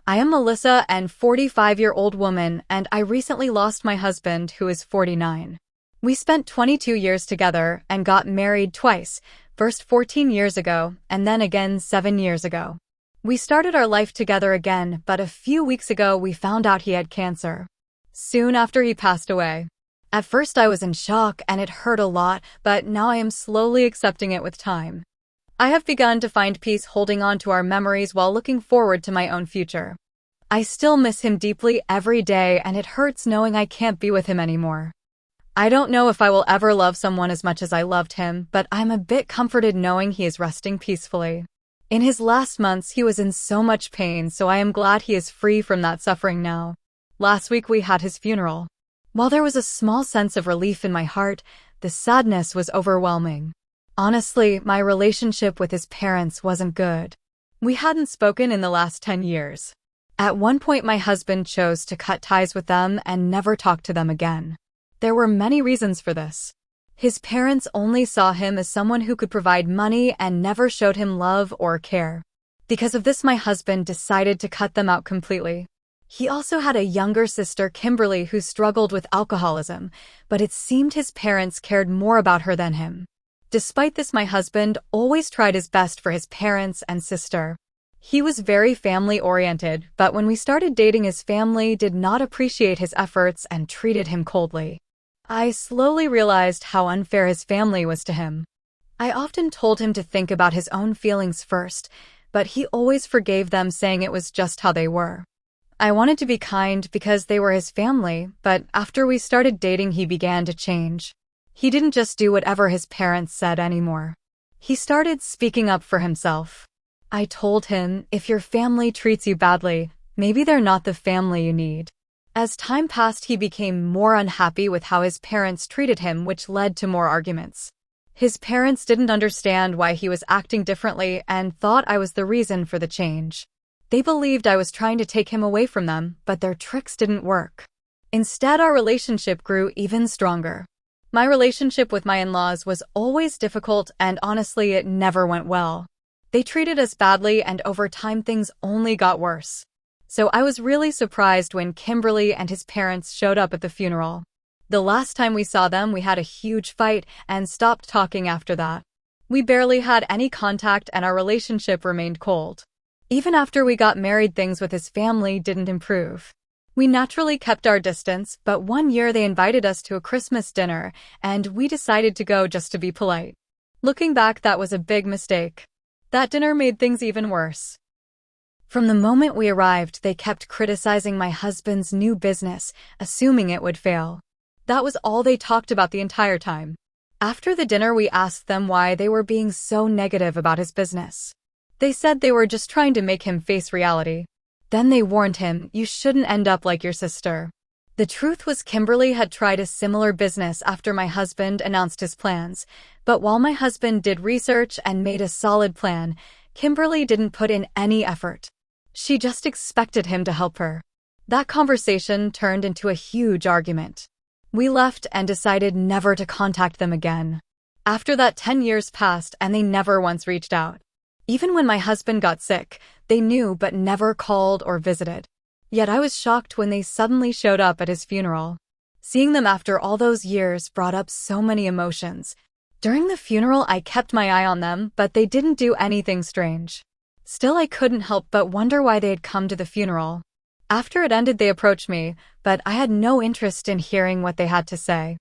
I am Melissa, an 45-year-old woman, and I recently lost my husband, who is 49. We spent 22 years together and got married twice, first 14 years ago and then again 7 years ago. We started our life together again, but a few weeks ago we found out he had cancer. Soon after he passed away. At first I was in shock and it hurt a lot, but now I am slowly accepting it with time. I have begun to find peace holding on to our memories while looking forward to my own future. I still miss him deeply every day, and it hurts knowing I can't be with him anymore. I don't know if I will ever love someone as much as I loved him, but I'm a bit comforted knowing he is resting peacefully. In his last months, he was in so much pain, so I am glad he is free from that suffering now. Last week we had his funeral. While there was a small sense of relief in my heart, the sadness was overwhelming. Honestly, my relationship with his parents wasn't good. We hadn't spoken in the last 10 years. At one point, my husband chose to cut ties with them and never talk to them again. There were many reasons for this. His parents only saw him as someone who could provide money and never showed him love or care. Because of this, my husband decided to cut them out completely. He also had a younger sister, Kimberly, who struggled with alcoholism, but it seemed his parents cared more about her than him. Despite this, my husband always tried his best for his parents and sister. He was very family-oriented, but when we started dating, his family did not appreciate his efforts and treated him coldly. I slowly realized how unfair his family was to him. I often told him to think about his own feelings first, but he always forgave them, saying it was just how they were. I wanted to be kind because they were his family, but after we started dating, he began to change. He didn't just do whatever his parents said anymore. He started speaking up for himself. I told him, if your family treats you badly, maybe they're not the family you need. As time passed, he became more unhappy with how his parents treated him, which led to more arguments. His parents didn't understand why he was acting differently and thought I was the reason for the change. They believed I was trying to take him away from them, but their tricks didn't work. Instead, our relationship grew even stronger. My relationship with my in-laws was always difficult, and honestly, it never went well. They treated us badly, and over time things only got worse. So I was really surprised when Kimberly and his parents showed up at the funeral. The last time we saw them, we had a huge fight and stopped talking after that. We barely had any contact and our relationship remained cold. Even after we got married, things with his family didn't improve. We naturally kept our distance, but one year they invited us to a Christmas dinner, and we decided to go just to be polite. Looking back, that was a big mistake. That dinner made things even worse. From the moment we arrived, they kept criticizing my husband's new business, assuming it would fail. That was all they talked about the entire time. After the dinner, we asked them why they were being so negative about his business. They said they were just trying to make him face reality. Then they warned him, you shouldn't end up like your sister. The truth was, Kimberly had tried a similar business after my husband announced his plans, but while my husband did research and made a solid plan, Kimberly didn't put in any effort. She just expected him to help her. That conversation turned into a huge argument. We left and decided never to contact them again. After that, 10 years passed and they never once reached out. Even when my husband got sick, they knew but never called or visited. Yet I was shocked when they suddenly showed up at his funeral. Seeing them after all those years brought up so many emotions. During the funeral, I kept my eye on them, but they didn't do anything strange. Still, I couldn't help but wonder why they had come to the funeral. After it ended, they approached me, but I had no interest in hearing what they had to say.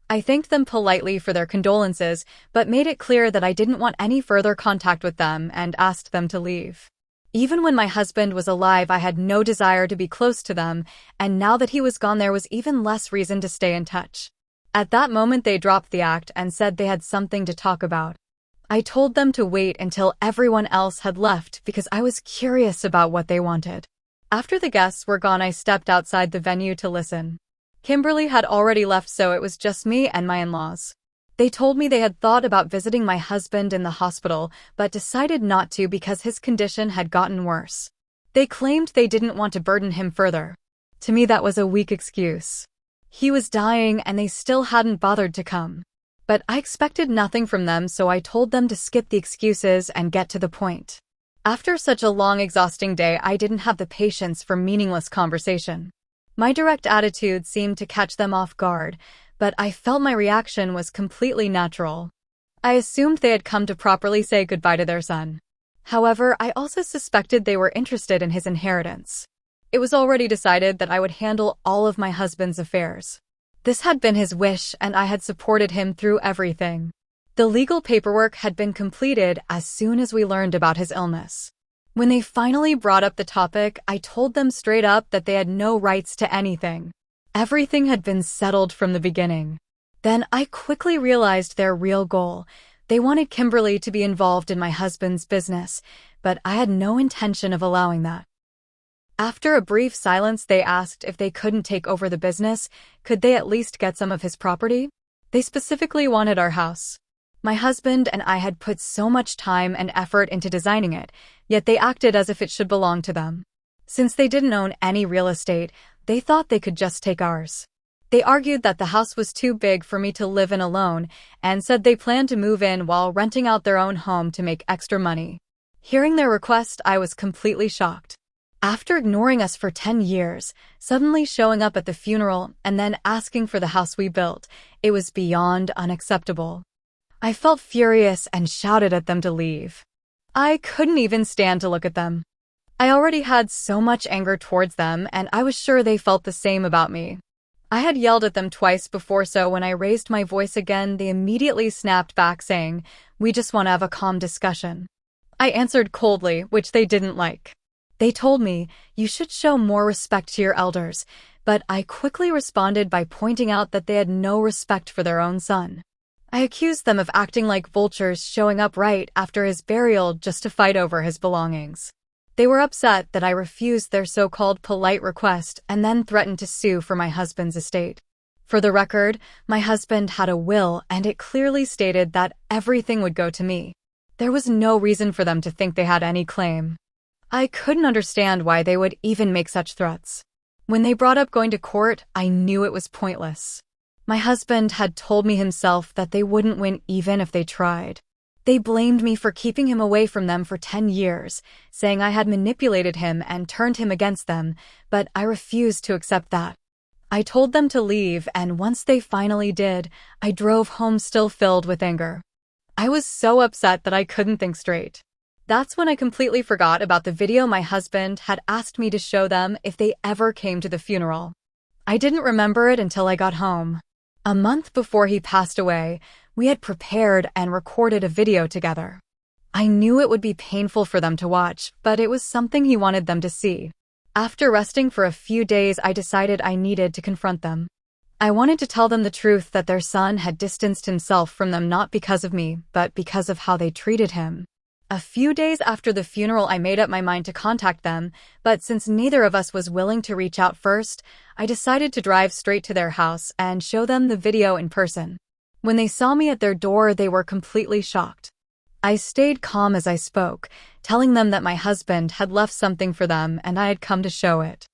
I thanked them politely for their condolences, but made it clear that I didn't want any further contact with them and asked them to leave. Even when my husband was alive, I had no desire to be close to them, and now that he was gone, there was even less reason to stay in touch. At that moment, they dropped the act and said they had something to talk about. I told them to wait until everyone else had left because I was curious about what they wanted. After the guests were gone, I stepped outside the venue to listen. Kimberly had already left, so it was just me and my in-laws. They told me they had thought about visiting my husband in the hospital, but decided not to because his condition had gotten worse. They claimed they didn't want to burden him further. To me, that was a weak excuse. He was dying and they still hadn't bothered to come. But I expected nothing from them, so I told them to skip the excuses and get to the point. After such a long, exhausting day, I didn't have the patience for meaningless conversation. My direct attitude seemed to catch them off guard, but I felt my reaction was completely natural. I assumed they had come to properly say goodbye to their son. However, I also suspected they were interested in his inheritance. It was already decided that I would handle all of my husband's affairs. This had been his wish, and I had supported him through everything. The legal paperwork had been completed as soon as we learned about his illness. When they finally brought up the topic, I told them straight up that they had no rights to anything. Everything had been settled from the beginning. Then I quickly realized their real goal. They wanted Kimberly to be involved in my husband's business, but I had no intention of allowing that. After a brief silence, they asked if they couldn't take over the business, could they at least get some of his property? They specifically wanted our house. My husband and I had put so much time and effort into designing it, yet they acted as if it should belong to them. Since they didn't own any real estate, they thought they could just take ours. They argued that the house was too big for me to live in alone and said they planned to move in while renting out their own home to make extra money. Hearing their request, I was completely shocked. After ignoring us for 10 years, suddenly showing up at the funeral and then asking for the house we built, it was beyond unacceptable. I felt furious and shouted at them to leave. I couldn't even stand to look at them. I already had so much anger towards them, and I was sure they felt the same about me. I had yelled at them twice before, so when I raised my voice again, they immediately snapped back saying, "We just want to have a calm discussion." I answered coldly, which they didn't like. They told me, "You should show more respect to your elders," but I quickly responded by pointing out that they had no respect for their own son. I accused them of acting like vultures, showing up right after his burial just to fight over his belongings. They were upset that I refused their so-called polite request and then threatened to sue for my husband's estate. For the record, my husband had a will, and it clearly stated that everything would go to me. There was no reason for them to think they had any claim. I couldn't understand why they would even make such threats. When they brought up going to court, I knew it was pointless. My husband had told me himself that they wouldn't win even if they tried. They blamed me for keeping him away from them for 10 years, saying I had manipulated him and turned him against them, but I refused to accept that. I told them to leave, and once they finally did, I drove home still filled with anger. I was so upset that I couldn't think straight. That's when I completely forgot about the video my husband had asked me to show them if they ever came to the funeral. I didn't remember it until I got home. A month before he passed away, we had prepared and recorded a video together. I knew it would be painful for them to watch, but it was something he wanted them to see. After resting for a few days, I decided I needed to confront them. I wanted to tell them the truth that their son had distanced himself from them not because of me, but because of how they treated him. A few days after the funeral, I made up my mind to contact them, but since neither of us was willing to reach out first, I decided to drive straight to their house and show them the video in person. When they saw me at their door, they were completely shocked. I stayed calm as I spoke, telling them that my husband had left something for them and I had come to show it.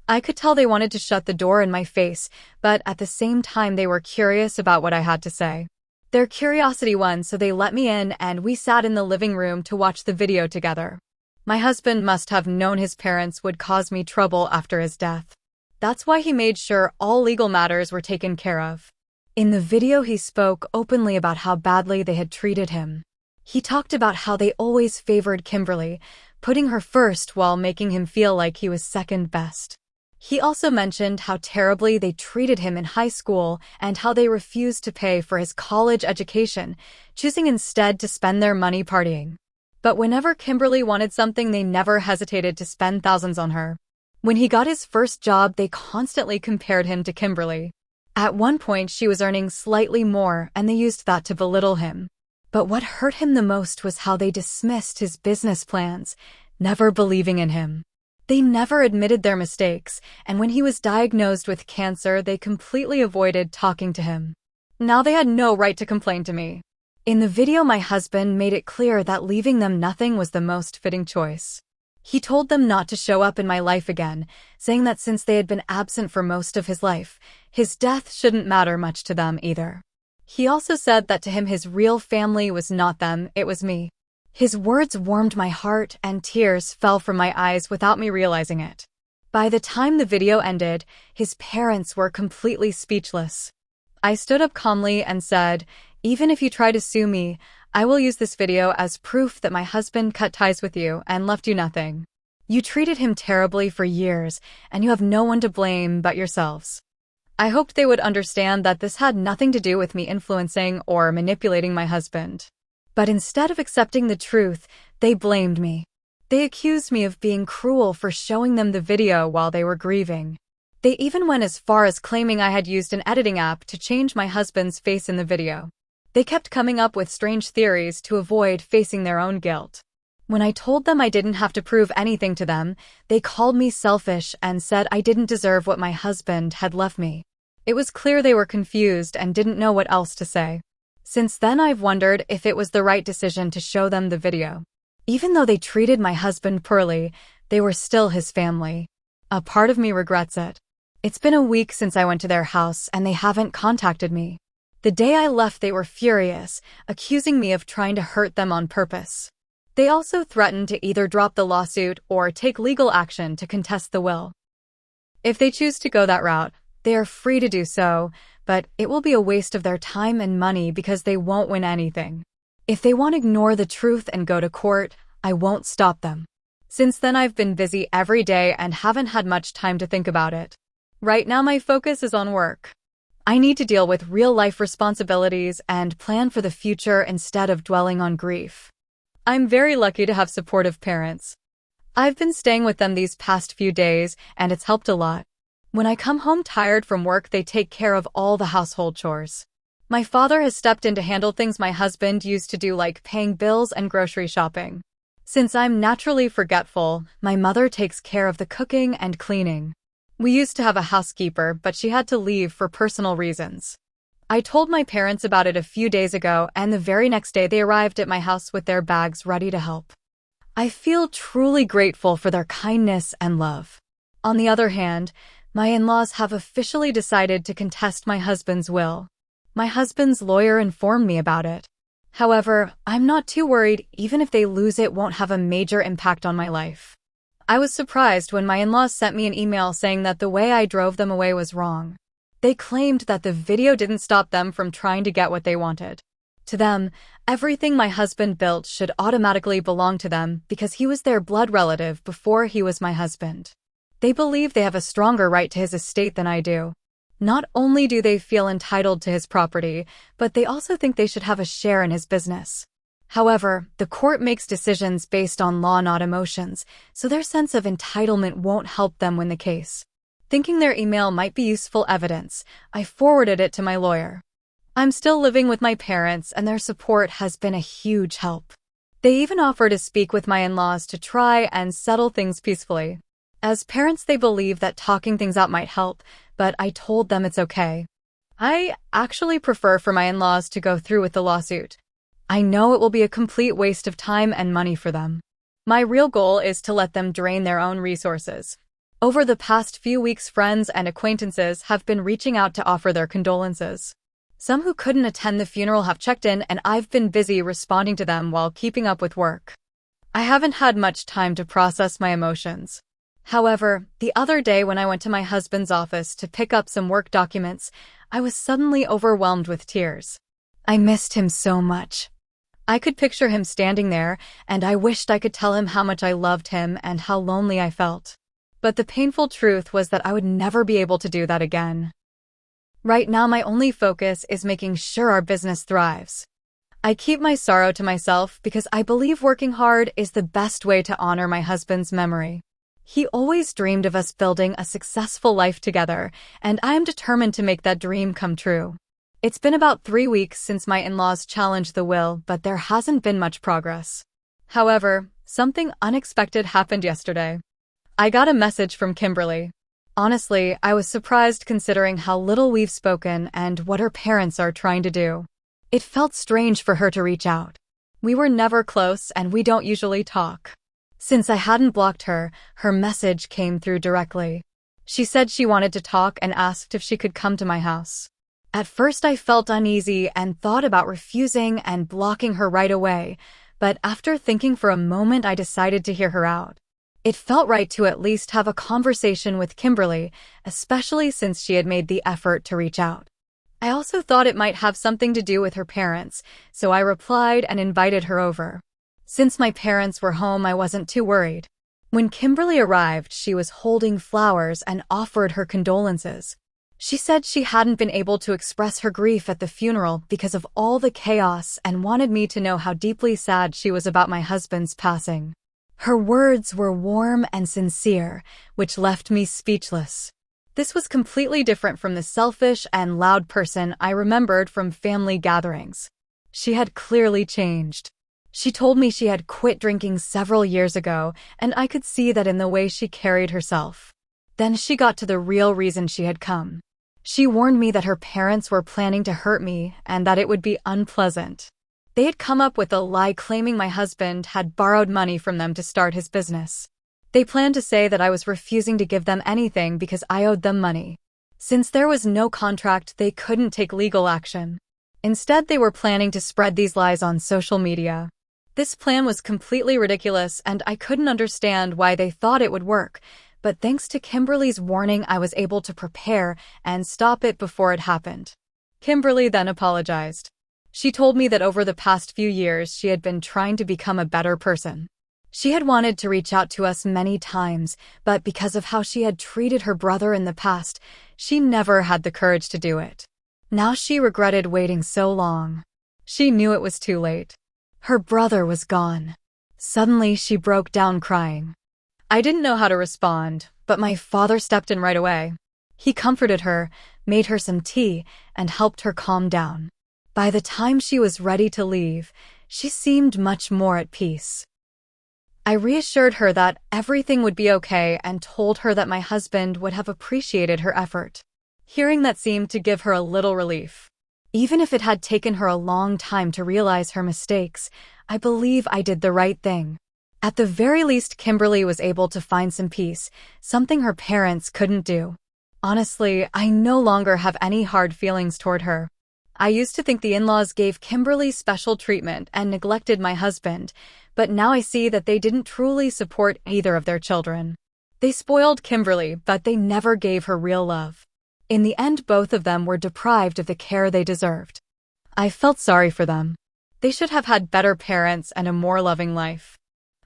I could tell they wanted to shut the door in my face, but at the same time they were curious about what I had to say. Their curiosity won, so they let me in and we sat in the living room to watch the video together. My husband must have known his parents would cause me trouble after his death. That's why he made sure all legal matters were taken care of. In the video, he spoke openly about how badly they had treated him. He talked about how they always favored Kimberly, putting her first while making him feel like he was second best. He also mentioned how terribly they treated him in high school and how they refused to pay for his college education, choosing instead to spend their money partying. But whenever Kimberly wanted something, they never hesitated to spend thousands on her. When he got his first job, they constantly compared him to Kimberly. At one point, she was earning slightly more, and they used that to belittle him. But what hurt him the most was how they dismissed his business plans, never believing in him. They never admitted their mistakes, and when he was diagnosed with cancer, they completely avoided talking to him. Now they had no right to complain to me. In the video, my husband made it clear that leaving them nothing was the most fitting choice. He told them not to show up in my life again, saying that since they had been absent for most of his life, his death shouldn't matter much to them either. He also said that to him his real family was not them, it was me. His words warmed my heart and tears fell from my eyes without me realizing it. By the time the video ended, his parents were completely speechless. I stood up calmly and said, "Even if you try to sue me, I will use this video as proof that my husband cut ties with you and left you nothing. You treated him terribly for years, and you have no one to blame but yourselves." I hoped they would understand that this had nothing to do with me influencing or manipulating my husband. But instead of accepting the truth, they blamed me. They accused me of being cruel for showing them the video while they were grieving. They even went as far as claiming I had used an editing app to change my husband's face in the video. They kept coming up with strange theories to avoid facing their own guilt. When I told them I didn't have to prove anything to them, they called me selfish and said I didn't deserve what my husband had left me. It was clear they were confused and didn't know what else to say. Since then, I've wondered if it was the right decision to show them the video. Even though they treated my husband poorly, they were still his family. A part of me regrets it. It's been a week since I went to their house and they haven't contacted me. The day I left, they were furious, accusing me of trying to hurt them on purpose. They also threatened to either drop the lawsuit or take legal action to contest the will. If they choose to go that route, they are free to do so, but it will be a waste of their time and money because they won't win anything. If they want to ignore the truth and go to court, I won't stop them. Since then, I've been busy every day and haven't had much time to think about it. Right now, my focus is on work. I need to deal with real-life responsibilities and plan for the future instead of dwelling on grief. I'm very lucky to have supportive parents. I've been staying with them these past few days, and it's helped a lot. When I come home tired from work, they take care of all the household chores. My father has stepped in to handle things my husband used to do, like paying bills and grocery shopping. Since I'm naturally forgetful, my mother takes care of the cooking and cleaning. We used to have a housekeeper, but she had to leave for personal reasons. I told my parents about it a few days ago, and the very next day they arrived at my house with their bags ready to help. I feel truly grateful for their kindness and love. On the other hand, my in-laws have officially decided to contest my husband's will. My husband's lawyer informed me about it. However, I'm not too worried. Even if they lose, it won't have a major impact on my life. I was surprised when my in-laws sent me an email saying that the way I drove them away was wrong. They claimed that the video didn't stop them from trying to get what they wanted. To them, everything my husband built should automatically belong to them because he was their blood relative before he was my husband. They believe they have a stronger right to his estate than I do. Not only do they feel entitled to his property, but they also think they should have a share in his business. However, the court makes decisions based on law, not emotions, so their sense of entitlement won't help them win the case. Thinking their email might be useful evidence, I forwarded it to my lawyer. I'm still living with my parents, and their support has been a huge help. They even offer to speak with my in-laws to try and settle things peacefully. As parents, they believe that talking things out might help, but I told them it's okay. I actually prefer for my in-laws to go through with the lawsuit. I know it will be a complete waste of time and money for them. My real goal is to let them drain their own resources. Over the past few weeks, friends and acquaintances have been reaching out to offer their condolences. Some who couldn't attend the funeral have checked in, and I've been busy responding to them while keeping up with work. I haven't had much time to process my emotions. However, the other day when I went to my husband's office to pick up some work documents, I was suddenly overwhelmed with tears. I missed him so much. I could picture him standing there, and I wished I could tell him how much I loved him and how lonely I felt. But the painful truth was that I would never be able to do that again. Right now, my only focus is making sure our business thrives. I keep my sorrow to myself because I believe working hard is the best way to honor my husband's memory. He always dreamed of us building a successful life together, and I am determined to make that dream come true. It's been about 3 weeks since my in-laws challenged the will, but there hasn't been much progress. However, something unexpected happened yesterday. I got a message from Kimberly. Honestly, I was surprised considering how little we've spoken and what her parents are trying to do. It felt strange for her to reach out. We were never close and we don't usually talk. Since I hadn't blocked her, her message came through directly. She said she wanted to talk and asked if she could come to my house. At first I felt uneasy and thought about refusing and blocking her right away, but after thinking for a moment, I decided to hear her out. It felt right to at least have a conversation with Kimberly, especially since she had made the effort to reach out. I also thought it might have something to do with her parents, so I replied and invited her over. Since my parents were home, I wasn't too worried. When Kimberly arrived, she was holding flowers and offered her condolences. She said she hadn't been able to express her grief at the funeral because of all the chaos and wanted me to know how deeply sad she was about my husband's passing. Her words were warm and sincere, which left me speechless. This was completely different from the selfish and loud person I remembered from family gatherings. She had clearly changed. She told me she had quit drinking several years ago, and I could see that in the way she carried herself. Then she got to the real reason she had come. She warned me that her parents were planning to hurt me and that it would be unpleasant. They had come up with a lie claiming my husband had borrowed money from them to start his business. They planned to say that I was refusing to give them anything because I owed them money. Since there was no contract, they couldn't take legal action. Instead, they were planning to spread these lies on social media. This plan was completely ridiculous, and I couldn't understand why they thought it would work, but thanks to Kimberly's warning, I was able to prepare and stop it before it happened. Kimberly then apologized. She told me that over the past few years, she had been trying to become a better person. She had wanted to reach out to us many times, but because of how she had treated her brother in the past, she never had the courage to do it. Now she regretted waiting so long. She knew it was too late. Her brother was gone. Suddenly, she broke down crying. I didn't know how to respond, but my father stepped in right away. He comforted her, made her some tea, and helped her calm down. By the time she was ready to leave, she seemed much more at peace. I reassured her that everything would be okay and told her that my husband would have appreciated her effort. Hearing that seemed to give her a little relief. Even if it had taken her a long time to realize her mistakes, I believe I did the right thing. At the very least, Kimberly was able to find some peace, something her parents couldn't do. Honestly, I no longer have any hard feelings toward her. I used to think the in-laws gave Kimberly special treatment and neglected my husband, but now I see that they didn't truly support either of their children. They spoiled Kimberly, but they never gave her real love. In the end, both of them were deprived of the care they deserved. I felt sorry for them. They should have had better parents and a more loving life.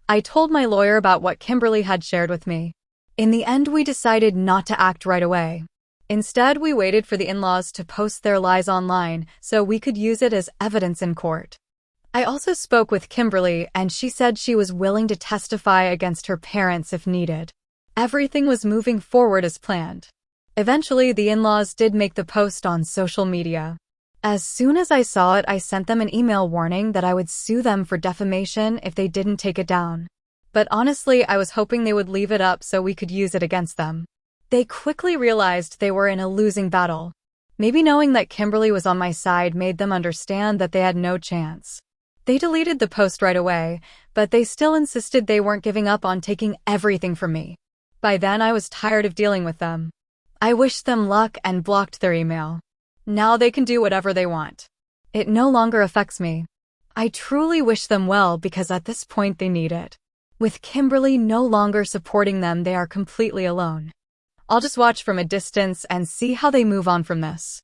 I told my lawyer about what Kimberly had shared with me. In the end, we decided not to act right away. Instead, we waited for the in-laws to post their lies online so we could use it as evidence in court. I also spoke with Kimberly, and she said she was willing to testify against her parents if needed. Everything was moving forward as planned. Eventually, the in-laws did make the post on social media. As soon as I saw it, I sent them an email warning that I would sue them for defamation if they didn't take it down. But honestly, I was hoping they would leave it up so we could use it against them. They quickly realized they were in a losing battle. Maybe knowing that Kimberly was on my side made them understand that they had no chance. They deleted the post right away, but they still insisted they weren't giving up on taking everything from me. By then, I was tired of dealing with them. I wished them luck and blocked their email. Now they can do whatever they want. It no longer affects me. I truly wish them well because at this point they need it. With Kimberly no longer supporting them, they are completely alone. I'll just watch from a distance and see how they move on from this.